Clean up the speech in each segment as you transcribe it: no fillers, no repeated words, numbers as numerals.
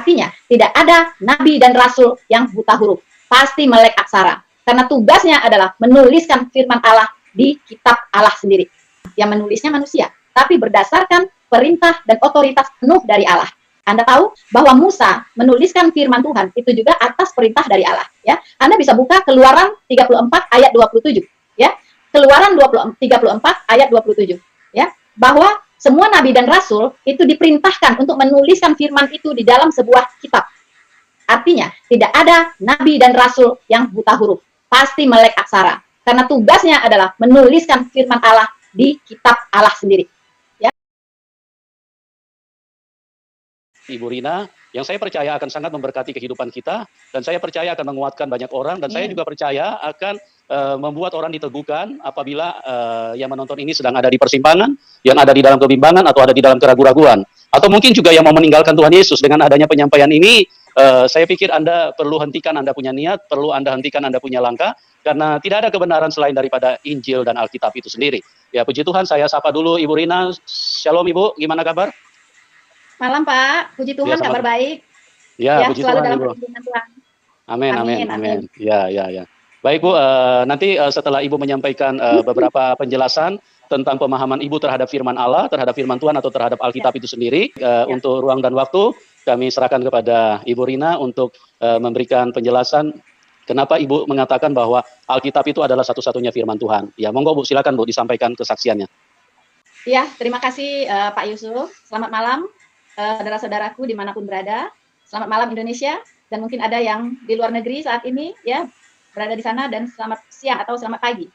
Artinya, tidak ada nabi dan rasul yang buta huruf, pasti melek aksara. Karena tugasnya adalah menuliskan firman Allah di kitab Allah sendiri. Yang menulisnya manusia, tapi berdasarkan perintah dan otoritas penuh dari Allah. Anda tahu bahwa Musa menuliskan firman Tuhan itu juga atas perintah dari Allah, ya. Anda bisa buka Keluaran 34 ayat 27, ya. Keluaran 34 ayat 27, ya. Bahwa semua nabi dan rasul itu diperintahkan untuk menuliskan firman itu di dalam sebuah kitab. Artinya, tidak ada nabi dan rasul yang buta huruf, pasti melek aksara. Karena tugasnya adalah menuliskan firman Allah di kitab Allah sendiri. Ibu Rina, yang saya percaya akan sangat memberkati kehidupan kita, dan saya percaya akan menguatkan banyak orang, dan saya juga percaya akan membuat orang diteguhkan apabila yang menonton ini sedang ada di persimpangan, yang ada di dalam kebimbangan, atau ada di dalam keraguan-raguan. Atau mungkin juga yang mau meninggalkan Tuhan Yesus. Dengan adanya penyampaian ini, saya pikir Anda perlu hentikan Anda punya niat, perlu Anda hentikan Anda punya langkah, karena tidak ada kebenaran selain daripada Injil dan Alkitab itu sendiri. Ya, puji Tuhan, saya sapa dulu Ibu Rina. Shalom Ibu, gimana kabar? Malam Pak, puji Tuhan, ya, kabar baik. Ya, puji selalu Tuhan dalam Ibu. perlindungan Tuhan. Amin, amin, amin. Ya. Baik Bu, nanti setelah Ibu menyampaikan beberapa penjelasan tentang pemahaman Ibu terhadap firman Allah, terhadap firman Tuhan atau terhadap Alkitab itu sendiri, untuk ruang dan waktu kami serahkan kepada Ibu Rina untuk memberikan penjelasan kenapa Ibu mengatakan bahwa Alkitab itu adalah satu-satunya firman Tuhan. Ya, monggo Bu, silakan Bu disampaikan kesaksiannya. Ya, terima kasih Pak Yusuf. Selamat malam saudara-saudaraku dimanapun berada. Selamat malam Indonesia, dan mungkin ada yang di luar negeri saat ini ya berada di sana, dan selamat siang atau selamat pagi.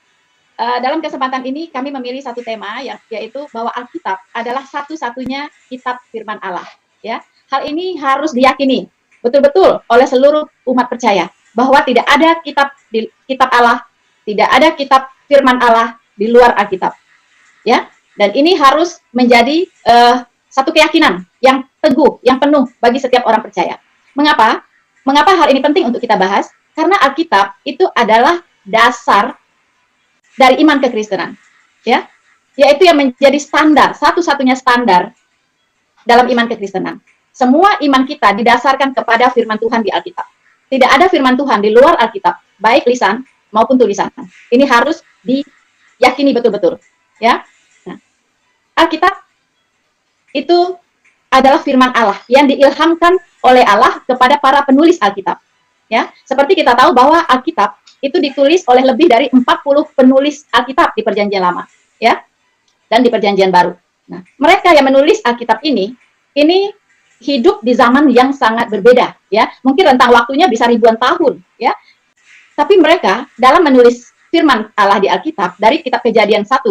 Dalam kesempatan ini kami memilih satu tema, yaitu bahwa Alkitab adalah satu-satunya kitab firman Allah. Ya, hal ini harus diyakini betul-betul oleh seluruh umat percaya bahwa tidak ada kitab Allah, tidak ada kitab firman Allah di luar Alkitab. Ya, dan ini harus menjadi satu keyakinan yang teguh, yang penuh bagi setiap orang percaya. Mengapa? Mengapa hal ini penting untuk kita bahas? Karena Alkitab itu adalah dasar dari iman kekristenan, ya, yaitu yang menjadi standar, satu-satunya standar dalam iman kekristenan. Semua iman kita didasarkan kepada firman Tuhan di Alkitab. Tidak ada firman Tuhan di luar Alkitab, baik lisan maupun tulisan. Ini harus diyakini betul-betul, ya. Nah, Alkitab itu adalah firman Allah yang diilhamkan oleh Allah kepada para penulis Alkitab. Ya, seperti kita tahu bahwa Alkitab itu ditulis oleh lebih dari 40 penulis Alkitab di Perjanjian Lama, ya, dan di Perjanjian Baru. Nah, mereka yang menulis Alkitab ini hidup di zaman yang sangat berbeda, ya. Mungkin rentang waktunya bisa ribuan tahun, ya. Tapi mereka dalam menulis firman Allah di Alkitab dari kitab Kejadian 1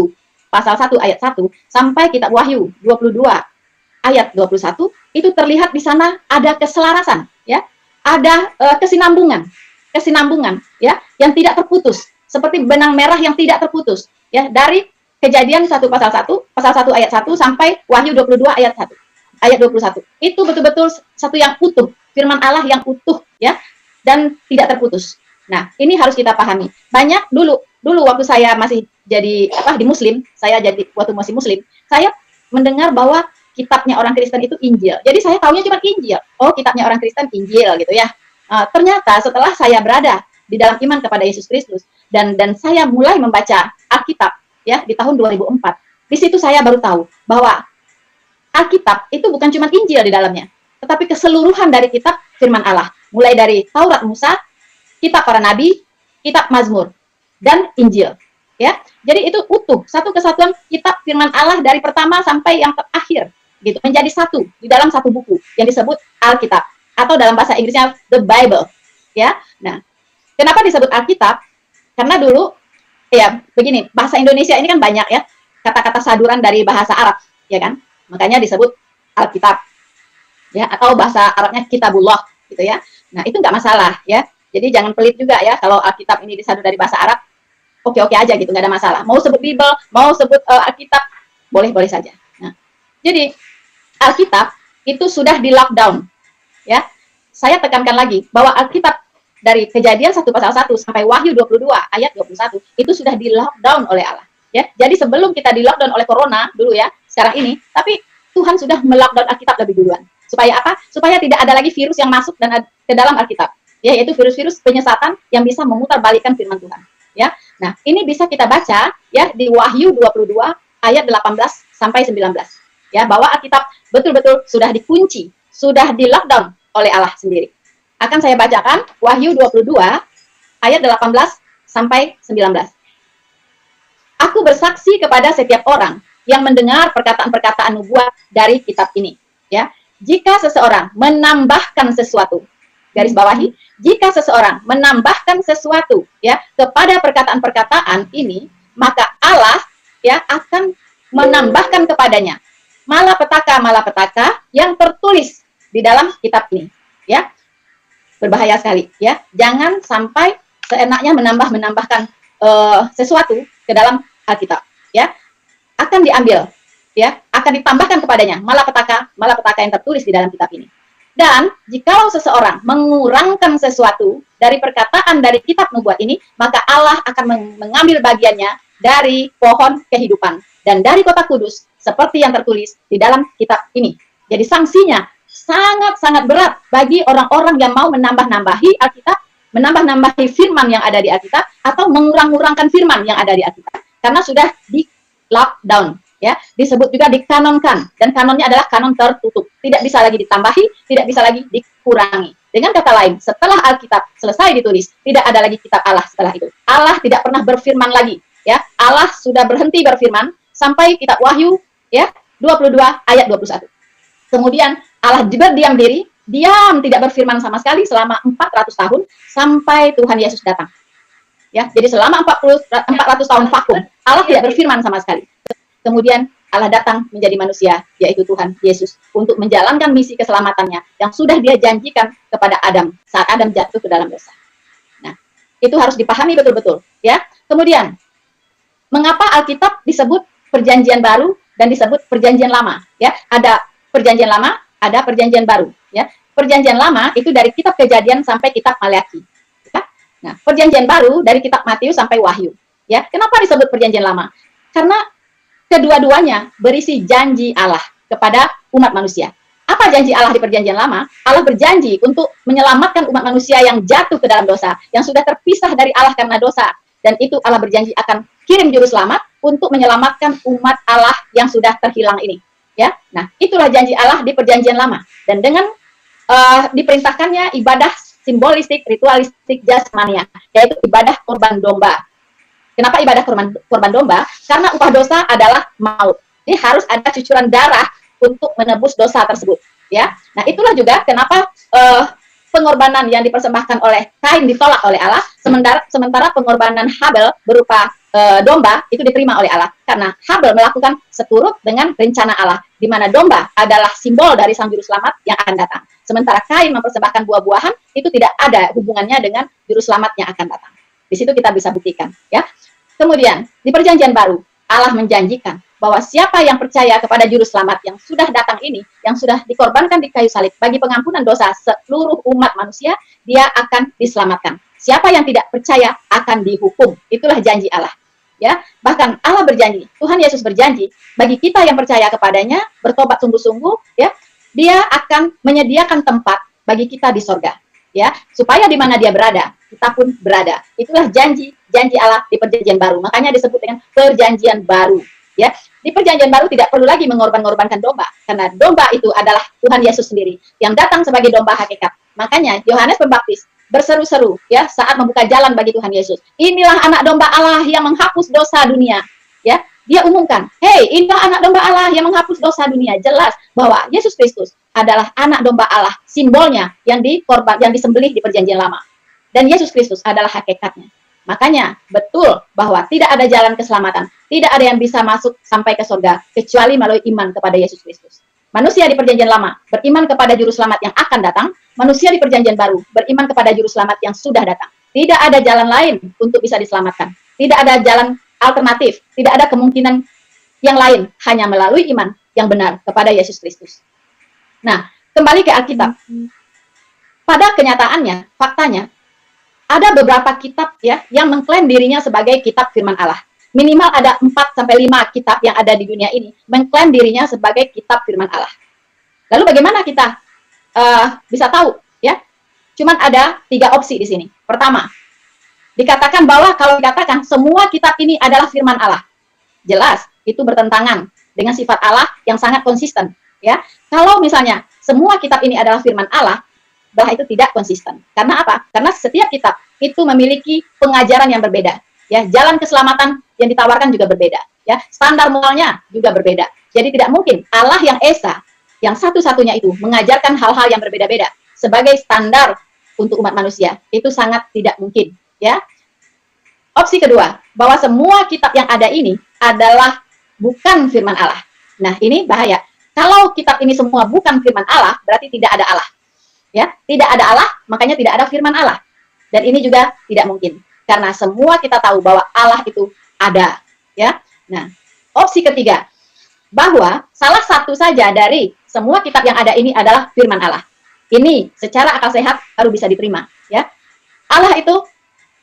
pasal 1 ayat 1 sampai kitab Wahyu 22 ayat 21, itu terlihat di sana ada keselarasan, ya. Ada kesinambungan, ya, yang tidak terputus, seperti benang merah yang tidak terputus, ya, dari Kejadian 1 pasal 1 ayat 1 sampai Wahyu 22 ayat 1. Ayat 21. Itu betul-betul satu yang utuh, firman Allah yang utuh, ya, dan tidak terputus. Nah, ini harus kita pahami. Banyak dulu waktu saya masih jadi di Muslim, waktu masih Muslim, saya mendengar bahwa kitabnya orang Kristen itu Injil. Jadi saya taunya cuma Injil. Oh, kitabnya orang Kristen Injil gitu ya. Ternyata setelah saya berada di dalam iman kepada Yesus Kristus dan saya mulai membaca Alkitab ya di tahun 2004. Di situ saya baru tahu bahwa Alkitab itu bukan cuma Injil di dalamnya, tetapi keseluruhan dari kitab firman Allah. Mulai dari Taurat Musa, kitab para nabi, kitab Mazmur, dan Injil. Ya, jadi itu utuh, satu kesatuan kitab firman Allah dari pertama sampai yang terakhir, gitu, menjadi satu di dalam satu buku yang disebut Alkitab, atau dalam bahasa Inggrisnya the Bible. Ya, nah, kenapa disebut Alkitab? Karena dulu, ya, begini, bahasa Indonesia ini kan banyak ya kata-kata saduran dari bahasa Arab, ya kan? Makanya disebut Alkitab, ya, atau bahasa Arabnya Kitabullah, gitu ya. Nah, itu nggak masalah, ya. Jadi jangan pelit juga ya kalau Alkitab ini disadur dari bahasa Arab. Oke-oke aja gitu, nggak ada masalah. Mau sebut Bible, mau sebut Alkitab, boleh-boleh saja. Nah, jadi Alkitab itu sudah di lockdown, ya. Saya tekankan lagi bahwa Alkitab dari Kejadian 1 pasal 1 sampai Wahyu 22 ayat 21 itu sudah di lockdown oleh Allah, ya. Jadi sebelum kita di lockdown oleh corona dulu ya, sekarang ini, tapi Tuhan sudah melockdown Alkitab lebih duluan. Supaya apa? Supaya tidak ada lagi virus yang masuk ke dalam Alkitab, ya, yaitu virus-virus penyesatan yang bisa memutarbalikkan firman Tuhan. Ya, nah ini bisa kita baca ya di Wahyu 22 ayat 18 sampai 19. Ya, bahwa Alkitab betul-betul sudah dikunci, sudah di lockdown oleh Allah sendiri. Akan saya bacakan Wahyu 22 ayat 18 sampai 19. Aku bersaksi kepada setiap orang yang mendengar perkataan-perkataan nubuat dari kitab ini. Ya, jika seseorang menambahkan sesuatu, garis bawahi, jika seseorang menambahkan sesuatu ya kepada perkataan-perkataan ini, maka Allah ya akan menambahkan kepadanya malapetaka-malapetaka yang tertulis di dalam kitab ini. Ya, berbahaya sekali. Ya, jangan sampai seenaknya menambahkan sesuatu ke dalam Alkitab. Ya, akan diambil, ya, akan ditambahkan kepadanya malapetaka yang tertulis di dalam kitab ini. Dan jikalau seseorang mengurangkan sesuatu dari perkataan dari kitab nubuat ini, maka Allah akan mengambil bagiannya dari pohon kehidupan dan dari kota kudus seperti yang tertulis di dalam kitab ini. Jadi sanksinya sangat-sangat berat bagi orang-orang yang mau menambah-nambahi Alkitab, menambah-nambahi firman yang ada di Alkitab, atau mengurang-urangkan firman yang ada di Alkitab. Karena sudah di lockdown. Ya, disebut juga dikanonkan, dan kanonnya adalah kanon tertutup, tidak bisa lagi ditambahi, tidak bisa lagi dikurangi. Dengan kata lain, setelah Alkitab selesai ditulis, tidak ada lagi kitab Allah setelah itu. Allah tidak pernah berfirman lagi, ya. Allah sudah berhenti berfirman sampai kitab Wahyu ya 22 ayat 21. Kemudian Allah berdiam diri, diam tidak berfirman sama sekali selama 400 tahun sampai Tuhan Yesus datang. Ya, jadi selama 400 tahun vakum, Allah tidak berfirman sama sekali. Kemudian Allah datang menjadi manusia, yaitu Tuhan Yesus, untuk menjalankan misi keselamatannya yang sudah dia janjikan kepada Adam saat Adam jatuh ke dalam dosa. Nah, itu harus dipahami betul-betul, ya. Kemudian, mengapa Alkitab disebut Perjanjian Baru dan disebut Perjanjian Lama? Ya, ada Perjanjian Lama, ada Perjanjian Baru. Ya, Perjanjian Lama itu dari Kitab Kejadian sampai Kitab Maleakhi. Ya. Nah, Perjanjian Baru dari Kitab Matius sampai Wahyu. Ya, kenapa disebut Perjanjian Lama? Karena kedua-duanya berisi janji Allah kepada umat manusia. Apa janji Allah di Perjanjian Lama? Allah berjanji untuk menyelamatkan umat manusia yang jatuh ke dalam dosa, yang sudah terpisah dari Allah karena dosa. Dan itu Allah berjanji akan kirim juru selamat untuk menyelamatkan umat Allah yang sudah terhilang ini. Ya, nah itulah janji Allah di Perjanjian Lama. Dan dengan diperintahkannya ibadah simbolistik, ritualistik, jasmania, yaitu ibadah korban domba. Kenapa ibadah korban domba? Karena upah dosa adalah maut. Ini harus ada cucuran darah untuk menebus dosa tersebut. Ya, nah itulah juga kenapa pengorbanan yang dipersembahkan oleh Kain ditolak oleh Allah, sementara pengorbanan Habel berupa domba itu diterima oleh Allah. Karena Habel melakukan seturut dengan rencana Allah, di mana domba adalah simbol dari Sang Juru Selamat yang akan datang. Sementara Kain mempersembahkan buah-buahan, itu tidak ada hubungannya dengan Juru Selamat yang akan datang. Di situ kita bisa buktikan, ya. Kemudian, di Perjanjian Baru, Allah menjanjikan bahwa siapa yang percaya kepada Juru Selamat yang sudah datang ini, yang sudah dikorbankan di kayu salib bagi pengampunan dosa seluruh umat manusia, dia akan diselamatkan. Siapa yang tidak percaya akan dihukum. Itulah janji Allah. Ya, bahkan Allah berjanji, Tuhan Yesus berjanji, bagi kita yang percaya kepadanya, bertobat sungguh-sungguh, ya, dia akan menyediakan tempat bagi kita di sorga. Ya, supaya di mana dia berada, kita pun berada. Itulah janji Allah di Perjanjian Baru. Makanya disebut dengan Perjanjian Baru. Ya, di Perjanjian Baru tidak perlu lagi mengorbankan domba, karena domba itu adalah Tuhan Yesus sendiri yang datang sebagai domba hakikat. Makanya Yohanes Pembaptis berseru-seru ya saat membuka jalan bagi Tuhan Yesus. Inilah anak domba Allah yang menghapus dosa dunia. Ya, dia umumkan, "Hei, inilah anak domba Allah yang menghapus dosa dunia." Jelas bahwa Yesus Kristus adalah anak domba Allah, simbolnya yang disembelih di Perjanjian Lama. Dan Yesus Kristus adalah hakikatnya. Makanya betul bahwa tidak ada jalan keselamatan, tidak ada yang bisa masuk sampai ke surga kecuali melalui iman kepada Yesus Kristus. Manusia di Perjanjian Lama beriman kepada Juru Selamat yang akan datang, manusia di Perjanjian Baru beriman kepada Juru Selamat yang sudah datang. Tidak ada jalan lain untuk bisa diselamatkan. Tidak ada jalan alternatif, tidak ada kemungkinan yang lain, hanya melalui iman yang benar kepada Yesus Kristus. Nah, kembali ke Alkitab. Pada kenyataannya, faktanya, ada beberapa kitab ya yang mengklaim dirinya sebagai kitab firman Allah. Minimal ada 4-5 kitab yang ada di dunia ini mengklaim dirinya sebagai kitab firman Allah. Lalu bagaimana kita bisa tahu? Ya, cuman ada 3 opsi di sini. Pertama, dikatakan bahwa kalau dikatakan semua kitab ini adalah firman Allah, jelas itu bertentangan dengan sifat Allah yang sangat konsisten. Ya, kalau misalnya semua kitab ini adalah firman Allah, bahwa itu tidak konsisten. Karena apa? Karena setiap kitab itu memiliki pengajaran yang berbeda. Ya, jalan keselamatan yang ditawarkan juga berbeda. Ya, standar moralnya juga berbeda. Jadi tidak mungkin Allah yang esa, yang satu-satunya itu mengajarkan hal-hal yang berbeda-beda sebagai standar untuk umat manusia. Itu sangat tidak mungkin. Ya. Opsi kedua, bahwa semua kitab yang ada ini adalah bukan firman Allah. Nah, ini bahaya. Kalau kitab ini semua bukan firman Allah, berarti tidak ada Allah. Ya, tidak ada Allah, makanya tidak ada firman Allah. Dan ini juga tidak mungkin, karena semua kita tahu bahwa Allah itu ada. Ya, nah, opsi ketiga, bahwa salah satu saja dari semua kitab yang ada ini adalah firman Allah. Ini secara akal sehat baru bisa diterima. Ya, Allah itu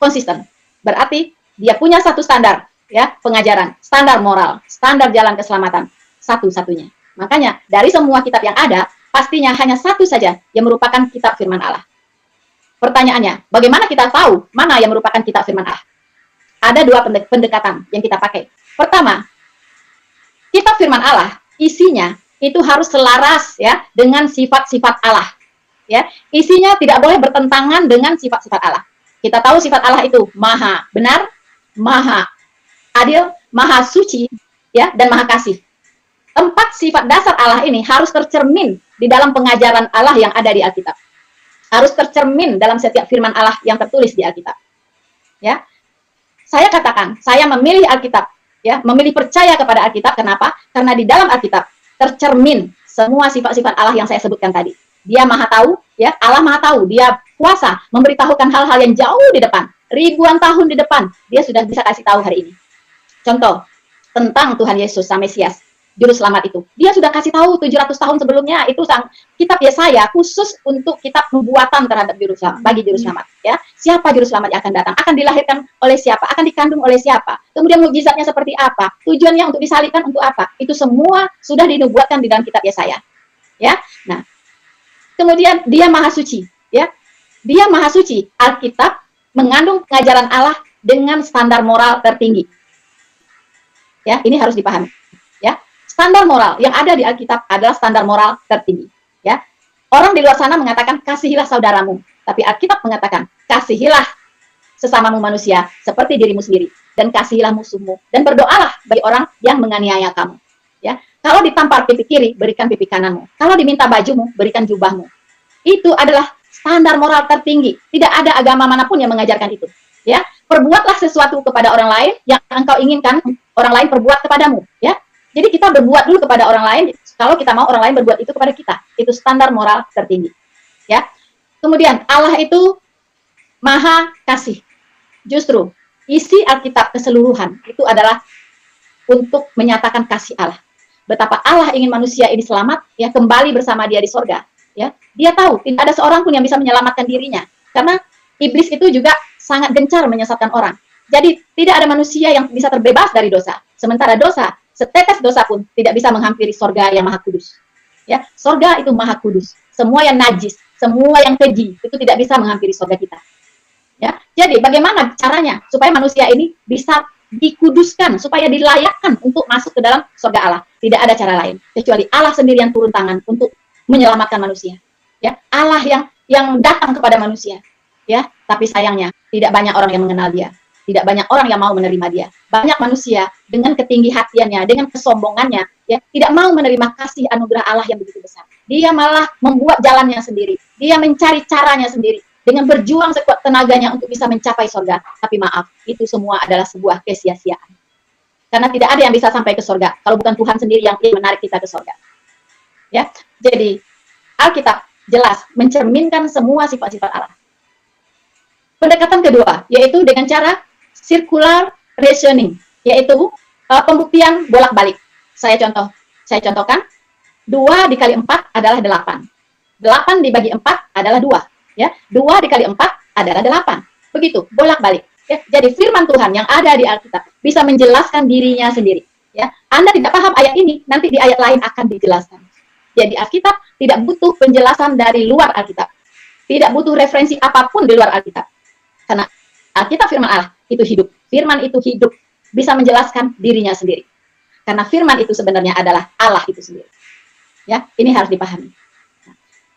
konsisten, berarti dia punya satu standar, ya, pengajaran, standar moral, standar jalan keselamatan, satu-satunya. Makanya dari semua kitab yang ada, pastinya hanya satu saja yang merupakan kitab firman Allah. Pertanyaannya, bagaimana kita tahu mana yang merupakan kitab firman Allah? Ada 2 pendekatan yang kita pakai. Pertama, kitab firman Allah, isinya itu harus selaras ya dengan sifat-sifat Allah. Ya, isinya tidak boleh bertentangan dengan sifat-sifat Allah. Kita tahu sifat Allah itu maha benar, maha adil, maha suci, ya, dan maha kasih. 4 sifat dasar Allah ini harus tercermin di dalam pengajaran Allah yang ada di Alkitab. Harus tercermin dalam setiap firman Allah yang tertulis di Alkitab. Ya. Saya katakan, saya memilih Alkitab, ya, memilih percaya kepada Alkitab. Kenapa? Karena di dalam Alkitab tercermin semua sifat-sifat Allah yang saya sebutkan tadi. Dia maha tahu, ya, Allah maha tahu. Dia kuasa memberitahukan hal-hal yang jauh di depan, ribuan tahun di depan. Dia sudah bisa kasih tahu hari ini. Contoh, tentang Tuhan Yesus sang Mesias, juru selamat itu. Dia sudah kasih tahu 700 tahun sebelumnya, itu sang kitab Yesaya khusus untuk kitab nubuatan terhadap juru selamat, bagi juru selamat, ya. Siapa juru selamat yang akan datang? Akan dilahirkan oleh siapa? Akan dikandung oleh siapa? Kemudian mukjizatnya seperti apa? Tujuannya untuk disalibkan untuk apa? Itu semua sudah dinubuatkan di dalam kitab Yesaya. Ya. Nah, kemudian dia maha suci, ya. Dia maha suci. Alkitab mengandung pengajaran Allah dengan standar moral tertinggi. Ya, ini harus dipahami. Ya, standar moral yang ada di Alkitab adalah standar moral tertinggi. Ya, orang di luar sana mengatakan kasihilah saudaramu, tapi Alkitab mengatakan kasihilah sesamamu manusia seperti dirimu sendiri, dan kasihilah musuhmu, dan berdoalah bagi orang yang menganiaya kamu. Ya, kalau ditampar pipi kiri, berikan pipi kananmu. Kalau diminta bajumu, berikan jubahmu. Itu adalah standar moral tertinggi. Tidak ada agama manapun yang mengajarkan itu. Ya, perbuatlah sesuatu kepada orang lain yang engkau inginkan orang lain perbuat kepadamu. Ya, jadi kita berbuat dulu kepada orang lain. Kalau kita mau orang lain berbuat itu kepada kita, itu standar moral tertinggi. Ya, kemudian Allah itu maha kasih. Justru isi Alkitab keseluruhan itu adalah untuk menyatakan kasih Allah. Betapa Allah ingin manusia ini selamat, ya, kembali bersama Dia di sorga. Ya, Dia tahu tidak ada seorang pun yang bisa menyelamatkan dirinya, karena iblis itu juga sangat gencar menyesatkan orang. Jadi tidak ada manusia yang bisa terbebas dari dosa. Sementara dosa, setetes dosa pun tidak bisa menghampiri sorga yang maha kudus. Ya, sorga itu maha kudus. Semua yang najis, semua yang keji itu tidak bisa menghampiri sorga kita. Ya, jadi bagaimana caranya supaya manusia ini bisa dikuduskan, supaya dilayakkan untuk masuk ke dalam surga Allah? Tidak ada cara lain kecuali Allah sendiri yang turun tangan untuk menyelamatkan manusia. Ya, Allah yang datang kepada manusia. Ya, tapi sayangnya tidak banyak orang yang mengenal Dia. Tidak banyak orang yang mau menerima Dia. Banyak manusia dengan ketinggi hatiannya, dengan kesombongannya, ya, tidak mau menerima kasih anugerah Allah yang begitu besar. Dia malah membuat jalannya sendiri. Dia mencari caranya sendiri dengan berjuang sekuat tenaganya untuk bisa mencapai surga. Tapi maaf, itu semua adalah sebuah kesia-siaan. Karena tidak ada yang bisa sampai ke surga kalau bukan Tuhan sendiri yang menarik kita ke surga. Ya, jadi Alkitab jelas mencerminkan semua sifat-sifat Allah. Pendekatan kedua yaitu dengan cara circular reasoning, yaitu pembuktian bolak-balik. Saya contohkan, 2 dikali 4 adalah 8. 8 dibagi 4 adalah 2. Ya, 2 dikali 4 adalah 8. Begitu, bolak-balik. Ya, jadi firman Tuhan yang ada di Alkitab bisa menjelaskan dirinya sendiri. Ya, Anda tidak paham ayat ini, nanti di ayat lain akan dijelaskan. Jadi Alkitab tidak butuh penjelasan dari luar Alkitab. Tidak butuh referensi apapun di luar Alkitab. Karena Alkitab firman Allah itu hidup. Firman itu hidup. Bisa menjelaskan dirinya sendiri. Karena firman itu sebenarnya adalah Allah itu sendiri. Ya, ini harus dipahami.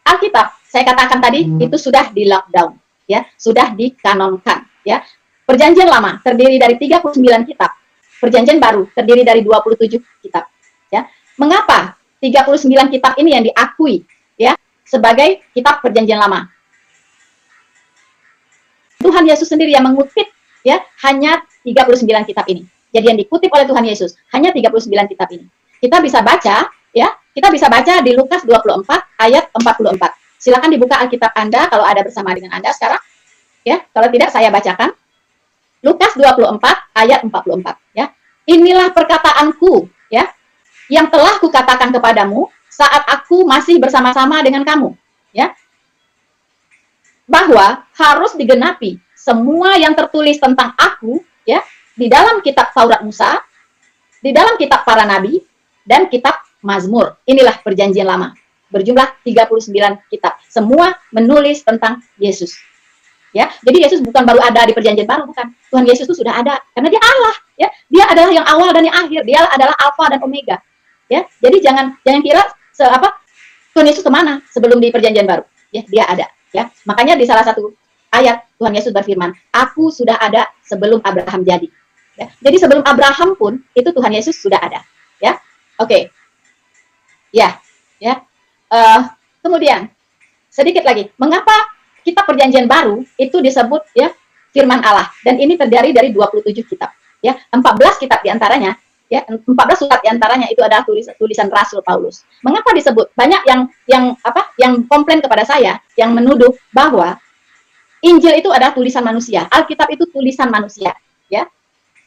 Alkitab, saya katakan tadi, itu sudah di lockdown. Ya, sudah dikanonkan. Ya. Perjanjian lama terdiri dari 39 kitab. Perjanjian baru terdiri dari 27 kitab. Ya. Mengapa 39 kitab ini yang diakui ya sebagai kitab perjanjian lama? Tuhan Yesus sendiri yang mengutip ya hanya 39 kitab ini. Jadi yang dikutip oleh Tuhan Yesus hanya 39 kitab ini. Kita bisa baca ya, kita bisa baca di Lukas 24 ayat 44. Silakan dibuka Alkitab Anda kalau ada bersama dengan Anda sekarang. Ya, kalau tidak saya bacakan. Lukas 24 ayat 44 ya. Inilah perkataanku ya yang telah kukatakan kepadamu saat aku masih bersama-sama dengan kamu ya. Bahwa harus digenapi semua yang tertulis tentang aku ya di dalam kitab Taurat Musa, di dalam kitab para nabi dan kitab Mazmur. Inilah perjanjian lama. Berjumlah 39 kitab. Semua menulis tentang Yesus. Ya, jadi Yesus bukan baru ada di perjanjian baru, bukan. Tuhan Yesus itu sudah ada karena dia Allah, ya. Dia adalah yang awal dan yang akhir. Dia adalah Alfa dan Omega. Ya. Jadi jangan kira Tuhan Yesus kemana sebelum di perjanjian baru. Ya, dia ada, ya. Makanya di salah satu ayat Tuhan Yesus berfirman, "Aku sudah ada sebelum Abraham jadi." Ya. Jadi sebelum Abraham pun itu Tuhan Yesus sudah ada, ya. Oke. Ya, ya. Kemudian sedikit lagi, mengapa kitab perjanjian baru itu disebut ya firman Allah, dan ini terdiri dari 27 kitab ya, 14 kitab diantaranya ya, 14 surat diantaranya itu adalah tulisan Rasul Paulus. Mengapa disebut? Banyak yang komplain kepada saya, yang menuduh bahwa Injil itu adalah tulisan manusia, Alkitab itu tulisan manusia ya.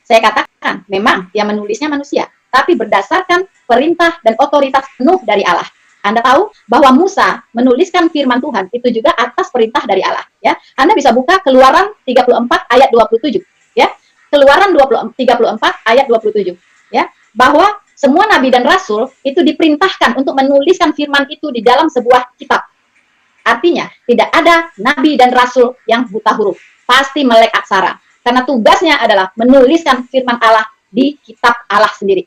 Saya katakan memang yang menulisnya manusia, tapi berdasarkan perintah dan otoritas penuh dari Allah. Anda tahu bahwa Musa menuliskan firman Tuhan itu juga atas perintah dari Allah ya. Anda bisa buka Keluaran 34 ayat 27 ya. Keluaran 34 ayat 27 ya, bahwa semua nabi dan rasul itu diperintahkan untuk menuliskan firman itu di dalam sebuah kitab. Artinya tidak ada nabi dan rasul yang buta huruf, pasti melek aksara, karena tugasnya adalah menuliskan firman Allah di kitab Allah sendiri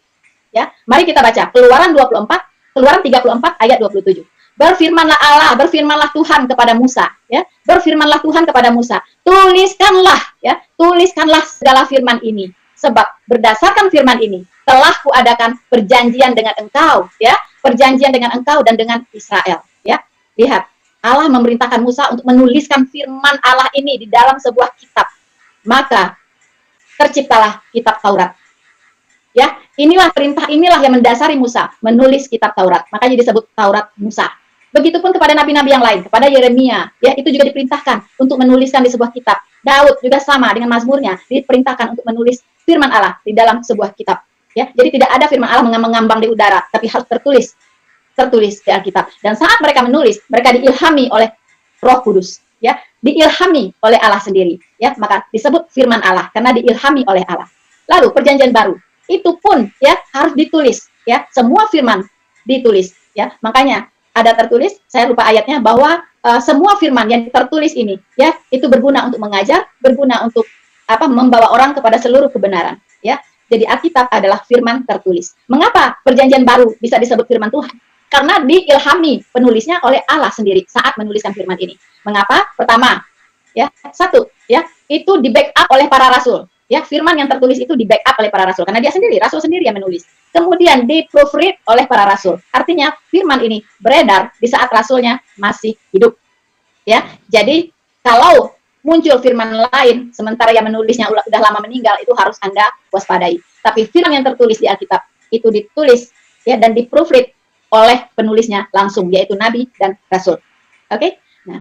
ya. Mari kita baca Keluaran 34 ayat 27. Berfirmanlah Allah, berfirmanlah Tuhan kepada Musa, ya. Berfirmanlah Tuhan kepada Musa, tuliskanlah, ya, tuliskanlah segala firman ini, sebab berdasarkan firman ini telah kuadakan perjanjian dengan engkau, ya, perjanjian dengan engkau dan dengan Israel, ya. Lihat, Allah memerintahkan Musa untuk menuliskan firman Allah ini di dalam sebuah kitab. Maka terciptalah kitab Taurat. Ya, inilah perintah, inilah yang mendasari Musa menulis kitab Taurat. Makanya disebut Taurat Musa. Begitupun kepada nabi-nabi yang lain, kepada Yeremia, ya, itu juga diperintahkan untuk menuliskan di sebuah kitab. Daud juga sama dengan Mazmurnya, diperintahkan untuk menulis firman Allah di dalam sebuah kitab. Ya, jadi tidak ada firman Allah mengambang di udara, tapi harus tertulis di Alkitab. Dan saat mereka menulis, mereka diilhami oleh Roh Kudus, ya, diilhami oleh Allah sendiri, ya, maka disebut firman Allah karena diilhami oleh Allah. Lalu perjanjian baru itu pun ya harus ditulis ya, semua firman ditulis ya. Makanya ada tertulis, saya lupa ayatnya, bahwa semua firman yang tertulis ini ya itu berguna untuk mengajar, berguna untuk membawa orang kepada seluruh kebenaran ya. Jadi Alkitab adalah firman tertulis. Mengapa perjanjian baru bisa disebut firman Tuhan? Karena diilhami penulisnya oleh Allah sendiri saat menuliskan firman ini. Mengapa? Pertama ya, satu ya, itu di backup oleh para rasul. Ya, firman yang tertulis itu di backup oleh para rasul karena dia sendiri, rasul sendiri yang menulis. Kemudian di-proofread oleh para rasul. Artinya firman ini beredar di saat rasulnya masih hidup. Ya. Jadi kalau muncul firman lain sementara yang menulisnya sudah lama meninggal, itu harus Anda waspadai. Tapi firman yang tertulis di Alkitab itu ditulis ya dan di-proofread oleh penulisnya langsung, yaitu nabi dan rasul. Oke?